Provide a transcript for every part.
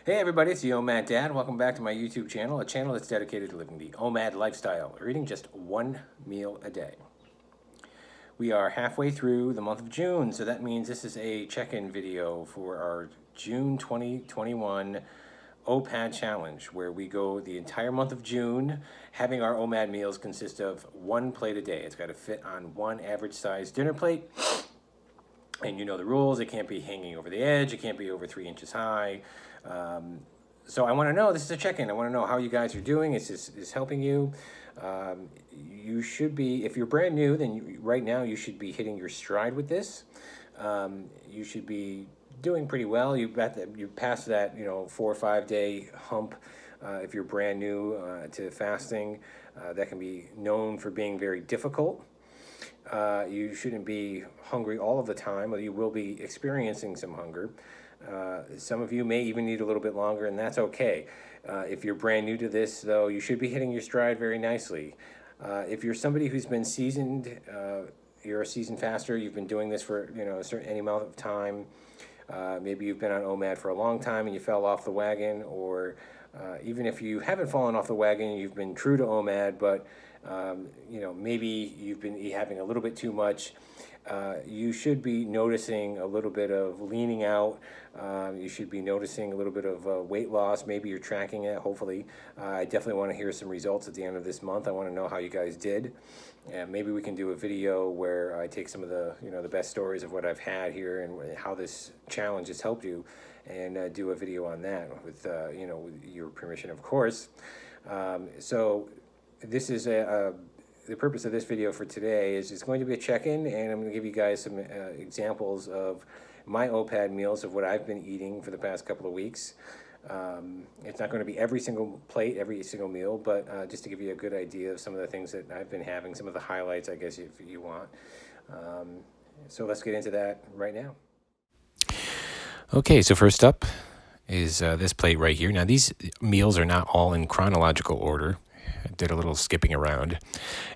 Hey everybody, it's the OMAD Dad. Welcome back to my YouTube channel, a channel that's dedicated to living the OMAD lifestyle, or eating just one meal a day. We are halfway through the month of June, so that means this is a check-in video for our June 2021 OPAD challenge, where we go the entire month of June having our OMAD meals consist of one plate a day. It's got to fit on one average size dinner plate. And you know the rules. It can't be hanging over the edge. It can't be over 3 inches high. So I want to know, this is a check-in. I want to know how you guys are doing. Is this helping you? You should be, if you're brand new, then right now you should be hitting your stride with this. You should be doing pretty well. You passed that 4 or 5 day hump. If you're brand new to fasting, that can be known for being very difficult. You shouldn't be hungry all of the time, or you will be experiencing some hunger. Some of you may even need a little bit longer, and that's okay. If you're brand new to this, though, you should be hitting your stride very nicely. If you're somebody who's been seasoned, you're a seasoned faster, you've been doing this for any amount of time, maybe you've been on OMAD for a long time and you fell off the wagon, or even if you haven't fallen off the wagon, you've been true to OMAD, but maybe you've been having a little bit too much. You should be noticing a little bit of leaning out. You should be noticing a little bit of weight loss. Maybe you're tracking it, hopefully. I definitely want to hear some results at the end of this month. I want to know how you guys did. And maybe we can do a video where I take some of the, the best stories of what I've had here and how this challenge has helped you, and do a video on that with, with your permission, of course. So this is the purpose of this video for today is it's going to be a check-in, and I'm going to give you guys some examples of my OPAD meals of what I've been eating for the past couple of weeks. It's not going to be every single plate, every single meal, but just to give you a good idea of some of the things that I've been having, some of the highlights, I guess, if you want. So let's get into that right now. Okay, so first up is this plate right here. Now, these meals are not all in chronological order. I did a little skipping around,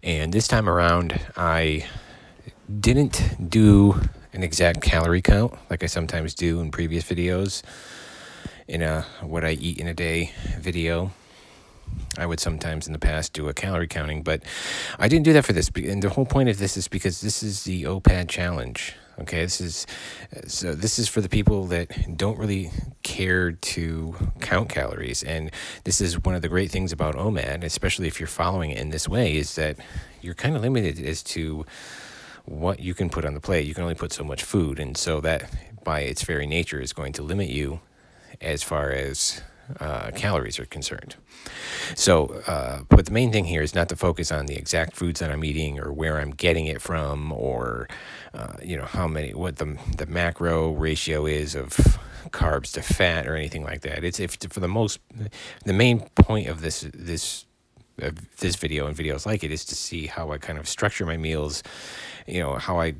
and this time around I didn't do an exact calorie count like I sometimes do in previous videos. In a what I eat in a day video, I would sometimes in the past do a calorie counting, but I didn't do that for this, and the whole point of this is because this is the OPAD challenge. Okay, this is for the people that don't really care to count calories, and this is one of the great things about OMAD, especially if you're following it in this way, is that you're kind of limited as to what you can put on the plate. You can only put so much food, and so that by its very nature is going to limit you as far as calories are concerned. So, but the main thing here is not to focus on the exact foods that I'm eating or where I'm getting it from, or what the macro ratio is of carbs to fat or anything like that. It's the main point of this video and videos like it is to see how I kind of structure my meals, how I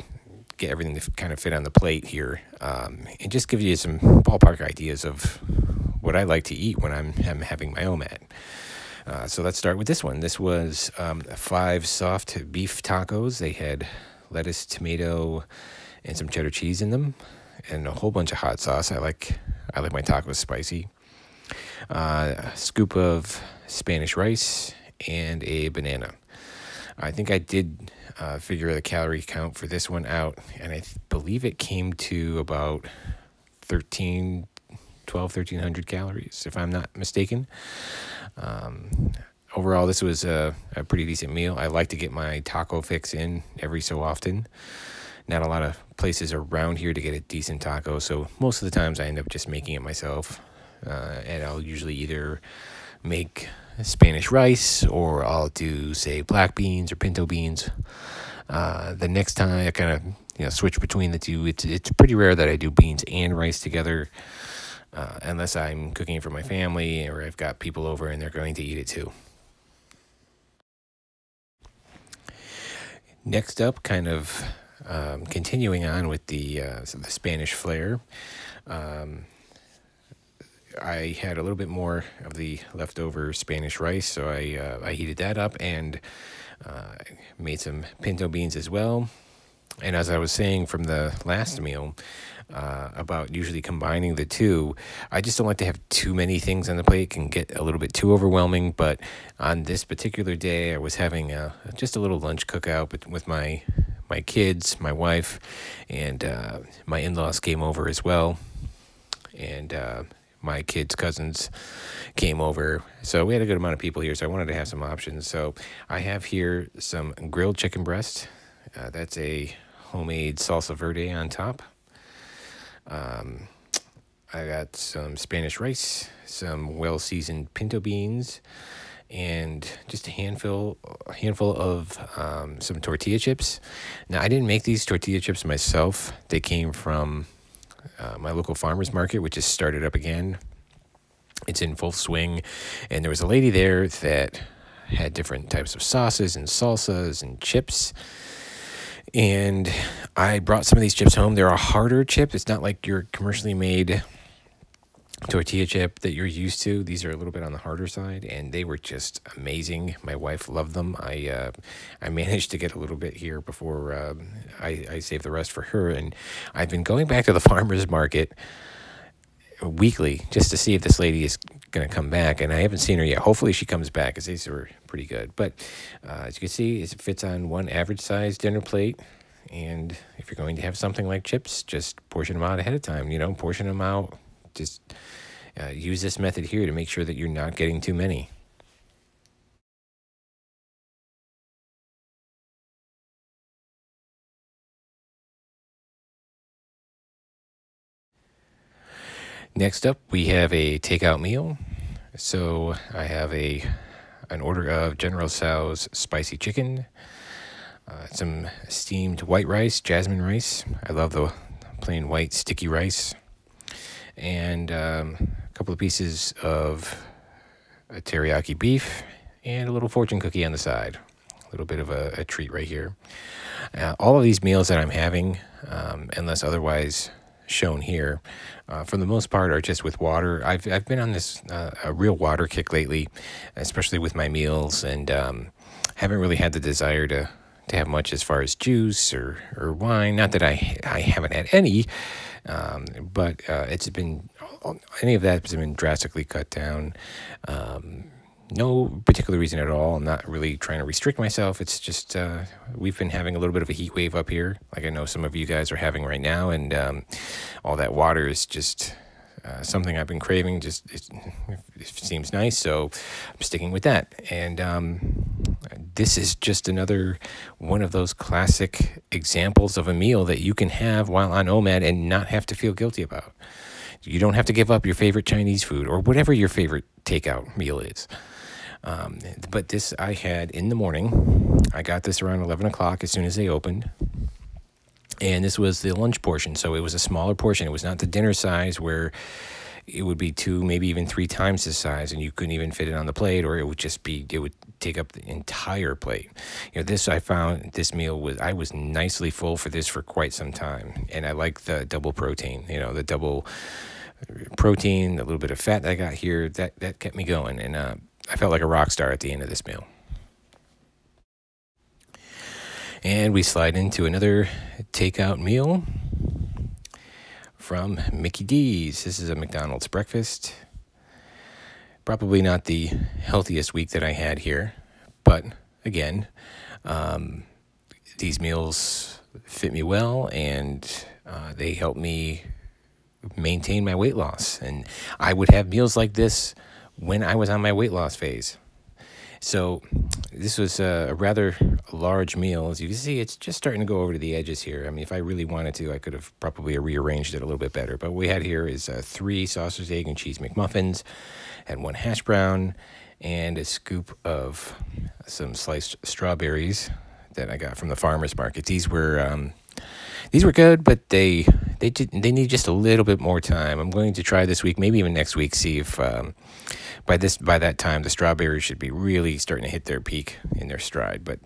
get everything to kind of fit on the plate here, and just give you some ballpark ideas of what I like to eat when I'm having my OMAD. So let's start with this one. This was 5 soft beef tacos. They had lettuce, tomato, and some cheddar cheese in them, and a whole bunch of hot sauce. I like my tacos spicy. A scoop of Spanish rice and a banana. I think I did figure the calorie count for this one out, and I believe it came to about 1,300 calories, if I'm not mistaken. Overall, this was a pretty decent meal. I like to get my taco fix in every so often. Not a lot of places around here to get a decent taco, so most of the times I end up just making it myself. And I'll usually either make Spanish rice, or I'll do, say, black beans or pinto beans. The next time I kind of switch between the two. It's pretty rare that I do beans and rice together, unless I'm cooking for my family or I've got people over and they're going to eat it too. Next up, kind of continuing on with the Spanish flair. I had a little bit more of the leftover Spanish rice, so I heated that up and made some pinto beans as well. And as I was saying from the last meal, about usually combining the two, I just don't like to have too many things on the plate. It can get a little bit too overwhelming. But on this particular day, I was having just a little lunch cookout with my kids, my wife, and my in-laws came over as well. And my kids' cousins came over. So we had a good amount of people here, so I wanted to have some options. So I have here some grilled chicken breast. That's a homemade salsa verde on top. I got some Spanish rice, some well-seasoned pinto beans, and just a handful of some tortilla chips. Now, I didn't make these tortilla chips myself. They came from my local farmer's market, which has started up again. It's in full swing, and there was a lady there that had different types of sauces and salsas and chips. And I brought some of these chips home. They're a harder chip. It's not like your commercially made tortilla chip that you're used to. These are a little bit on the harder side, and they were just amazing. My wife loved them. I managed to get a little bit here before I saved the rest for her. And I've been going back to the farmer's market weekly just to see if this lady is going to come back, and I haven't seen her yet. Hopefully she comes back, because these were pretty good. But as you can see, it fits on one average size dinner plate. And if you're going to have something like chips, just portion them out ahead of time. Portion them out. Just use this method here to make sure that you're not getting too many. Next up, we have a takeout meal. So I have an order of General Tso's spicy chicken, some steamed white rice, jasmine rice. I love the plain white sticky rice, and a couple of pieces of teriyaki beef, and a little fortune cookie on the side. A little bit of a treat right here. All of these meals that I'm having, unless otherwise shown here, for the most part are just with water. I've been on this a real water kick lately, especially with my meals, and haven't really had the desire to have much as far as juice or wine. Not that I haven't had any, but it's been, any of that has been drastically cut down. No particular reason at all. I'm not really trying to restrict myself. It's just we've been having a little bit of a heat wave up here, like I know some of you guys are having right now, and all that water is just something I've been craving. It seems nice, so I'm sticking with that. And this is just another one of those classic examples of a meal that you can have while on OMAD and not have to feel guilty about. You don't have to give up your favorite Chinese food or whatever your favorite takeout meal is. But this I had in the morning. I got this around 11 o'clock as soon as they opened. And this was the lunch portion, so it was a smaller portion. It was not the dinner size where it would be 2, maybe even 3 times the size, and you couldn't even fit it on the plate, or it would take up the entire plate. I found this meal I was nicely full for this for quite some time, and I like the double protein. The double protein, a little bit of fat that I got here, that kept me going, and I felt like a rock star at the end of this meal. And we slide into another takeout meal from Mickey D's. This is a McDonald's breakfast. Probably not the healthiest week that I had here, but again, these meals fit me well, and they help me maintain my weight loss. And I would have meals like this when I was on my weight loss phase. So this was a rather large meal. As you can see, it's just starting to go over to the edges here. I mean, if I really wanted to, I could have probably rearranged it a little bit better. But what we had here is 3 sausage, egg, and cheese McMuffins, and 1 hash brown, and a scoop of some sliced strawberries that I got from the farmer's market. These were good, but they need just a little bit more time. I'm going to try this week, maybe even next week, see if by that time the strawberries should be really starting to hit their peak in their stride. But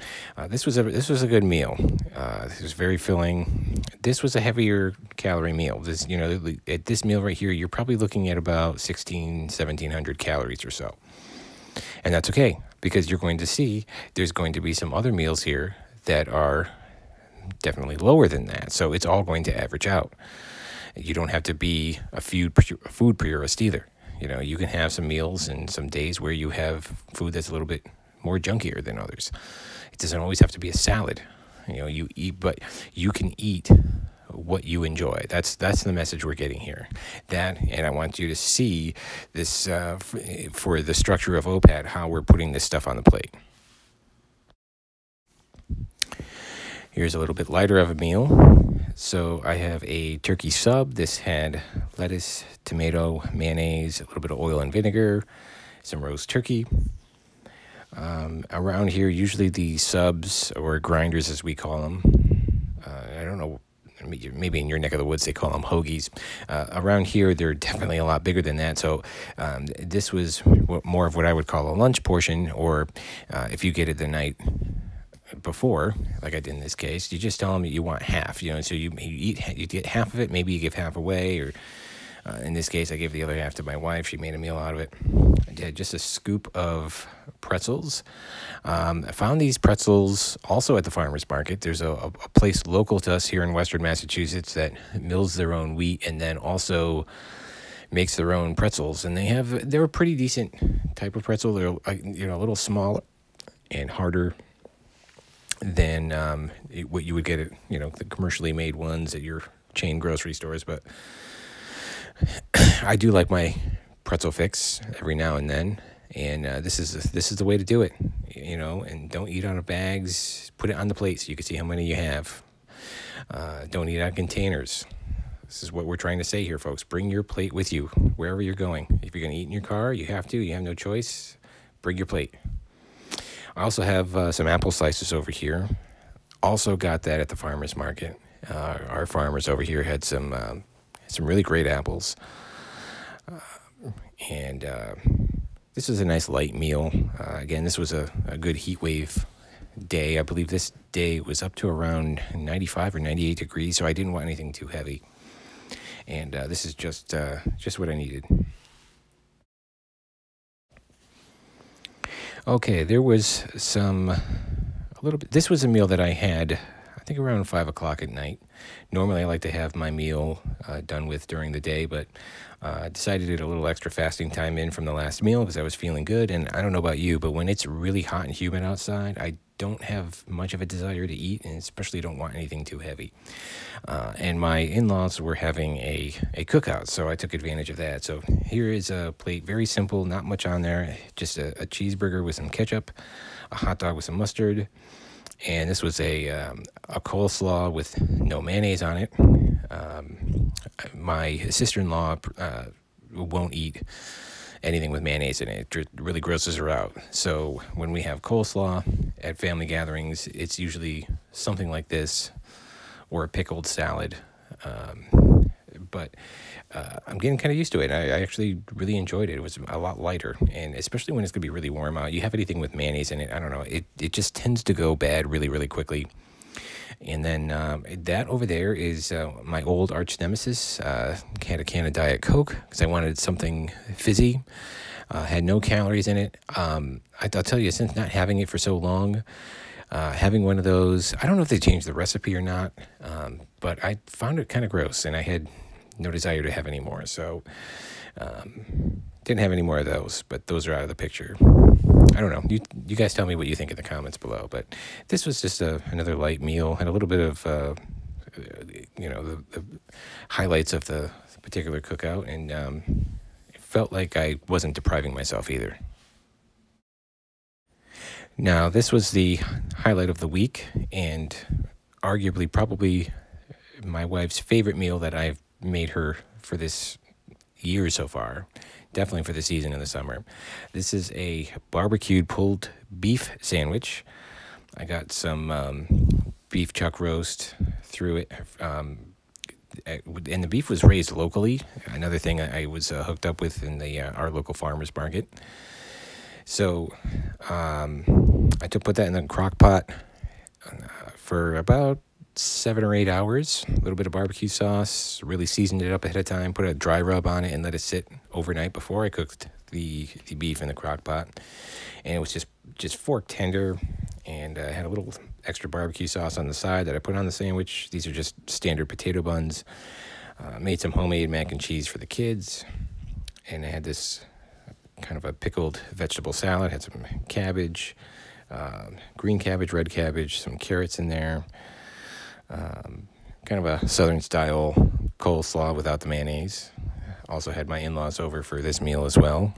this was a good meal. This was very filling. This was a heavier calorie meal. At this meal right here, you're probably looking at about 1,700 calories or so, and that's okay, because you're going to see there's going to be some other meals here that are definitely lower than that. So it's all going to average out. You don't have to be a food purist either. You know, you can have some meals and some days where you have food that's a little bit more junkier than others. It doesn't always have to be a salad. You know, you eat, but you can eat what you enjoy. That's the message we're getting here. That, and I want you to see this for the structure of OPAD, how we're putting this stuff on the plate. Here's a little bit lighter of a meal. So I have a turkey sub. This had lettuce, tomato, mayonnaise, a little bit of oil and vinegar, some roast turkey. Around here, usually the subs, or grinders as we call them, I don't know, maybe in your neck of the woods they call them hoagies. Around here, they're definitely a lot bigger than that. So this was more of what I would call a lunch portion, or if you get it the night before, like I did in this case, you just tell them that you want half. You know, so you get half of it. Maybe you give half away, or in this case, I gave the other half to my wife. She made a meal out of it. I did just a scoop of pretzels. I found these pretzels also at the farmer's market. There's a place local to us here in Western Massachusetts that mills their own wheat and then also makes their own pretzels. And they're a pretty decent type of pretzel. They're a little smaller and harder than what you would get at the commercially made ones at your chain grocery stores. But I do like my pretzel fix every now and then, and this is the way to do it, and don't eat out of bags. Put it on the plate so you can see how many you have. Don't eat out of containers. This is what we're trying to say here, folks. Bring your plate with you wherever you're going. If you're going to eat in your car, you have no choice. Bring your plate. I also have some apple slices over here. Also got that at the farmer's market. Our farmers over here had some really great apples. And this was a nice light meal. Again, this was a good heat wave day. I believe this day was up to around 95 or 98 degrees, so I didn't want anything too heavy. And this is just what I needed. Okay, there was this was a meal that I had, I think, around 5 o'clock at night. Normally, I like to have my meal done with during the day, but I decided to get a little extra fasting time in from the last meal because I was feeling good. And I don't know about you, but when it's really hot and humid outside, I don't have much of a desire to eat, and especially don't want anything too heavy. And my in-laws were having a cookout, so I took advantage of that. So here is a plate, very simple, not much on there, just a cheeseburger with some ketchup, a hot dog with some mustard, and this was a coleslaw with no mayonnaise on it. My sister-in-law won't eat anything with mayonnaise in it. It really grosses her out. So when we have coleslaw at family gatherings, it's usually something like this or a pickled salad. But I'm getting kind of used to it. I actually really enjoyed it. It was a lot lighter, and especially when it's going to be really warm out. You have anything with mayonnaise in it, I don't know, it just tends to go bad really, really quickly. And then that over there is my old arch nemesis. Had a can of Diet Coke because I wanted something fizzy. Had no calories in it. I'll tell you, since not having it for so long, having one of those, I don't know if they changed the recipe or not, but I found it kind of gross, and I had no desire to have any more. So didn't have any more of those, but those are out of the picture. I don't know. You guys tell me what you think in the comments below. But this was just another light meal, and a little bit of the highlights of the particular cookout, and it felt like I wasn't depriving myself either. Now, this was the highlight of the week, and arguably probably my wife's favorite meal that I've made her for this year so far. Definitely for the season in the summer. This is a barbecued pulled beef sandwich. I got some beef chuck roast through it. And the beef was raised locally. Another thing I was hooked up with in our local farmer's market. So I put that in the crock pot for about 7 or 8 hours. A little bit of barbecue sauce, really seasoned it up ahead of time, put a dry rub on it, and let it sit overnight before I cooked the beef in the crock pot. And it was just fork tender, and had a little extra barbecue sauce on the side that I put on the sandwich. These are just standard potato buns. Made some homemade mac and cheese for the kids. And I had this kind of a pickled vegetable salad. Had some cabbage, green cabbage, red cabbage, some carrots in there. Kind of a southern style coleslaw without the mayonnaise. Also had my in-laws over for this meal as well.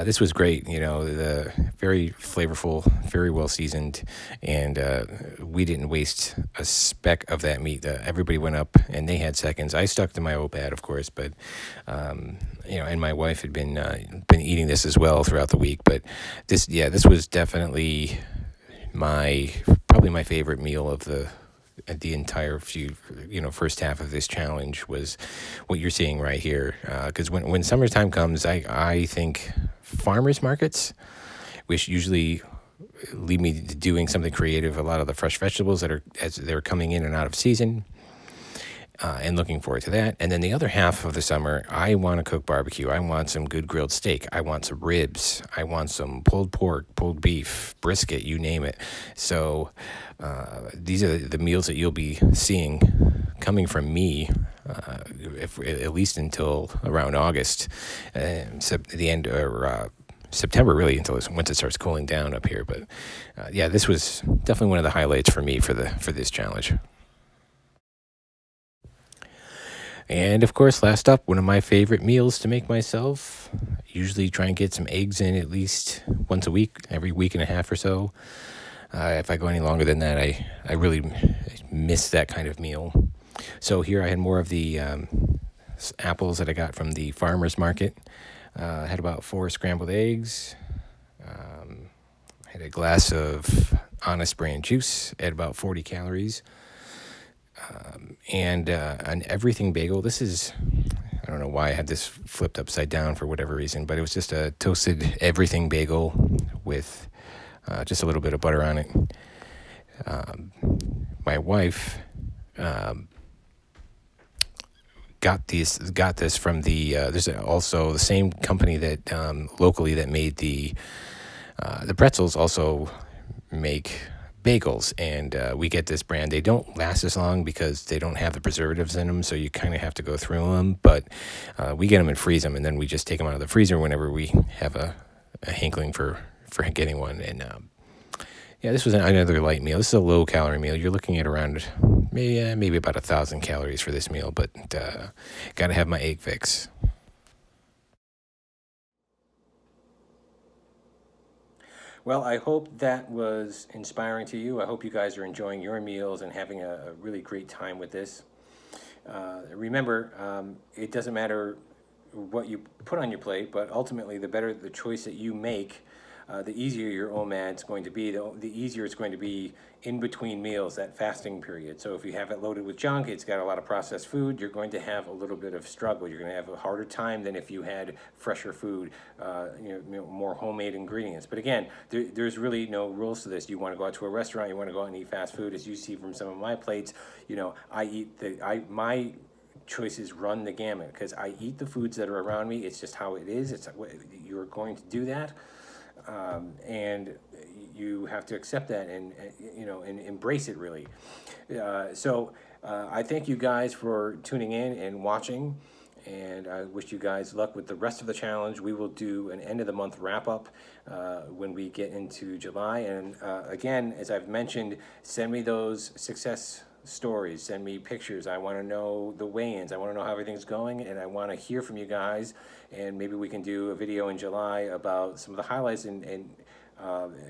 This was great, the very flavorful, very well seasoned, and we didn't waste a speck of that meat. Everybody went up, and they had seconds. I stuck to my OPAD, of course, but and my wife had been eating this as well throughout the week. But this was definitely probably my favorite meal of the entire first half of this challenge was what you're seeing right here. Because when summertime comes, I think farmers markets, which usually lead me to doing something creative. A lot of the fresh vegetables as they're coming in and out of season, and looking forward to that. And then the other half of the summer, I want to cook barbecue. I want some good grilled steak. I want some ribs. I want some pulled pork, pulled beef, brisket, you name it. So these are the meals that you'll be seeing coming from me, at least until around August, the end, or September, really, once it starts cooling down up here. But this was definitely one of the highlights for me for this challenge. And of course, last up, one of my favorite meals to make myself. Usually try and get some eggs in at least once a week, every week and a half or so. If I go any longer than that, I really miss that kind of meal. So here I had more of the apples that I got from the farmer's market. I had about 4 scrambled eggs. I had a glass of Honest Brand juice at about 40 calories. And an everything bagel. This is, I don't know why I had this flipped upside down for whatever reason, but it was just a toasted everything bagel with just a little bit of butter on it. My wife got this from there's also the same company that locally that made the pretzels also make bagels, and we get this brand. They don't last as long because they don't have the preservatives in them, so you kind of have to go through them, but we get them and freeze them, and then we just take them out of the freezer whenever we have a hankling for getting one. And this was another light meal. This is a low calorie meal. You're looking at around maybe about 1,000 calories for this meal, but gotta have my egg fix. Well, I hope that was inspiring to you. I hope you guys are enjoying your meals and having a really great time with this. Remember, it doesn't matter what you put on your plate, but ultimately the better the choice that you make, the easier your OMAD is going to be, the easier it's going to be in between meals, that fasting period. So if you have it loaded with junk, it's got a lot of processed food, you're going to have a little bit of struggle. You're going to have a harder time than if you had fresher food, more homemade ingredients. But again, there's really no rules to this. You want to go out to a restaurant, you want to go out and eat fast food. As you see from some of my plates, my choices run the gamut because I eat the foods that are around me. It's just how it is. You're going to do that. And you have to accept that and embrace it, really. So I thank you guys for tuning in and watching, and I wish you guys luck with the rest of the challenge. We will do an end of the month wrap up when we get into July. And again, as I've mentioned, send me those success stories, send me pictures. I want to know the weigh-ins, I want to know how everything's going, and I want to hear from you guys. And maybe we can do a video in July about some of the highlights and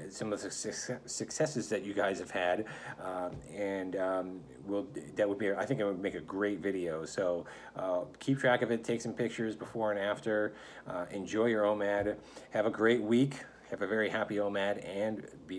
some of the successes that you guys have had, that would be, I think it would make a great video. So keep track of it, take some pictures before and after, enjoy your OMAD, have a great week, have a very happy OMAD, and be